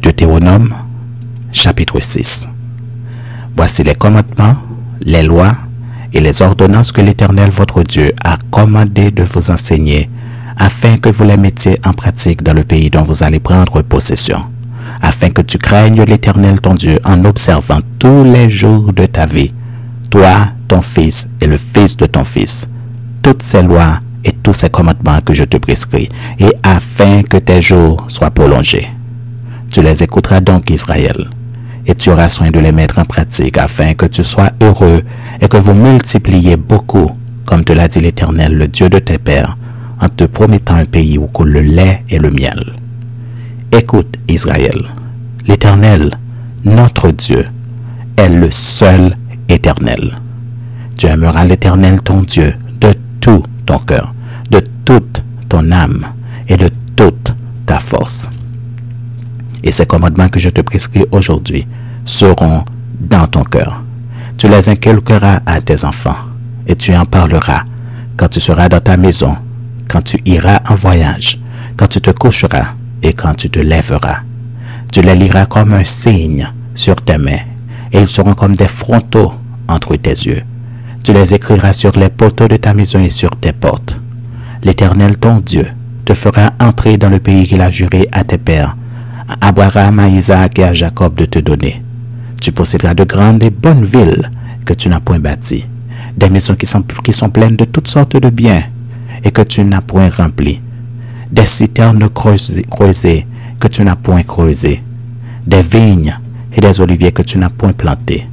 Deutéronome, chapitre 6. Voici les commandements, les lois et les ordonnances que l'Éternel votre Dieu a commandé de vous enseigner, afin que vous les mettiez en pratique dans le pays dont vous allez prendre possession, afin que tu craignes l'Éternel ton Dieu en observant tous les jours de ta vie, toi, ton fils et le fils de ton fils, toutes ces lois et tous ces commandements que je te prescris, et afin que tes jours soient prolongés. Tu les écouteras donc, Israël, et tu auras soin de les mettre en pratique, afin que tu sois heureux et que vous multipliez beaucoup, comme te l'a dit l'Éternel, le Dieu de tes pères, en te promettant un pays où coule le lait et le miel. Écoute, Israël, l'Éternel, notre Dieu, est le seul éternel. Tu aimeras l'Éternel ton Dieu de tout ton cœur, de toute ton âme et de toute ta force. Et ces commandements que je te prescris aujourd'hui seront dans ton cœur. Tu les inculqueras à tes enfants et tu en parleras quand tu seras dans ta maison, quand tu iras en voyage, quand tu te coucheras et quand tu te lèveras. Tu les liras comme un signe sur tes mains et ils seront comme des frontaux entre tes yeux. Tu les écriras sur les poteaux de ta maison et sur tes portes. L'Éternel ton Dieu te fera entrer dans le pays qu'il a juré à tes pères, à Abraham, à Isaac et à Jacob de te donner. Tu posséderas de grandes et bonnes villes que tu n'as point bâties, des maisons qui sont pleines de toutes sortes de biens et que tu n'as point remplies, des citernes creusées que tu n'as point creusées, des vignes et des oliviers que tu n'as point plantés.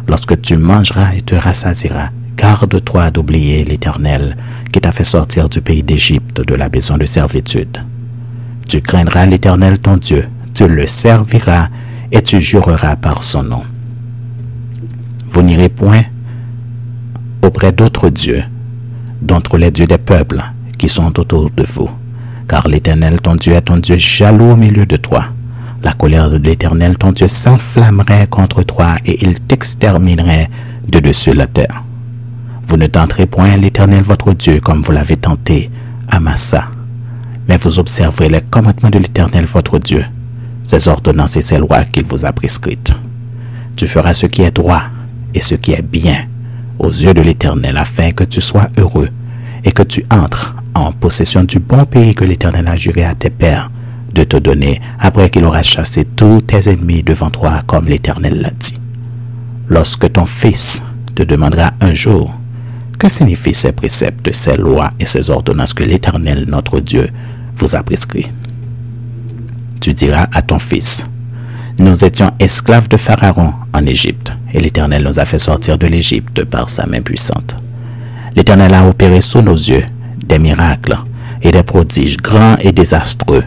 Lorsque tu mangeras et te rassasieras, garde-toi d'oublier l'Éternel qui t'a fait sortir du pays d'Égypte de la maison de servitude. Tu craindras l'Éternel ton Dieu, tu le serviras et tu jureras par son nom. Vous n'irez point auprès d'autres dieux, d'entre les dieux des peuples qui sont autour de vous, car l'Éternel ton Dieu est un Dieu jaloux au milieu de toi. La colère de l'Éternel ton Dieu s'enflammerait contre toi et il t'exterminerait de dessus la terre. Vous ne tenterez point l'Éternel votre Dieu comme vous l'avez tenté à Massa, mais vous observerez les commandements de l'Éternel votre Dieu, ses ordonnances et ses lois qu'il vous a prescrites. Tu feras ce qui est droit et ce qui est bien aux yeux de l'Éternel, afin que tu sois heureux et que tu entres en possession du bon pays que l'Éternel a juré à tes pères de te donner, après qu'il aura chassé tous tes ennemis devant toi, comme l'Éternel l'a dit. Lorsque ton fils te demandera un jour, que signifient ces préceptes, ces lois et ces ordonnances que l'Éternel, notre Dieu, vous a prescrits? Tu diras à ton fils, nous étions esclaves de Pharaon en Égypte, et l'Éternel nous a fait sortir de l'Égypte par sa main puissante. L'Éternel a opéré sous nos yeux des miracles et des prodiges grands et désastreux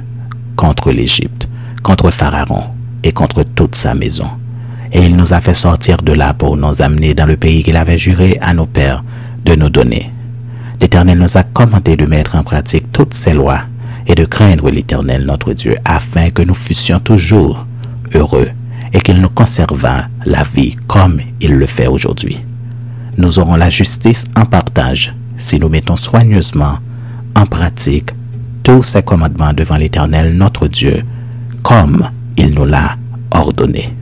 contre l'Égypte, contre Pharaon et contre toute sa maison. Et il nous a fait sortir de là pour nous amener dans le pays qu'il avait juré à nos pères de nous donner. L'Éternel nous a commandé de mettre en pratique toutes ces lois et de craindre l'Éternel notre Dieu, afin que nous fussions toujours heureux et qu'il nous conservât la vie comme il le fait aujourd'hui. Nous aurons la justice en partage si nous mettons soigneusement en pratique tous ces commandements devant l'Éternel notre Dieu, comme il nous l'a ordonné.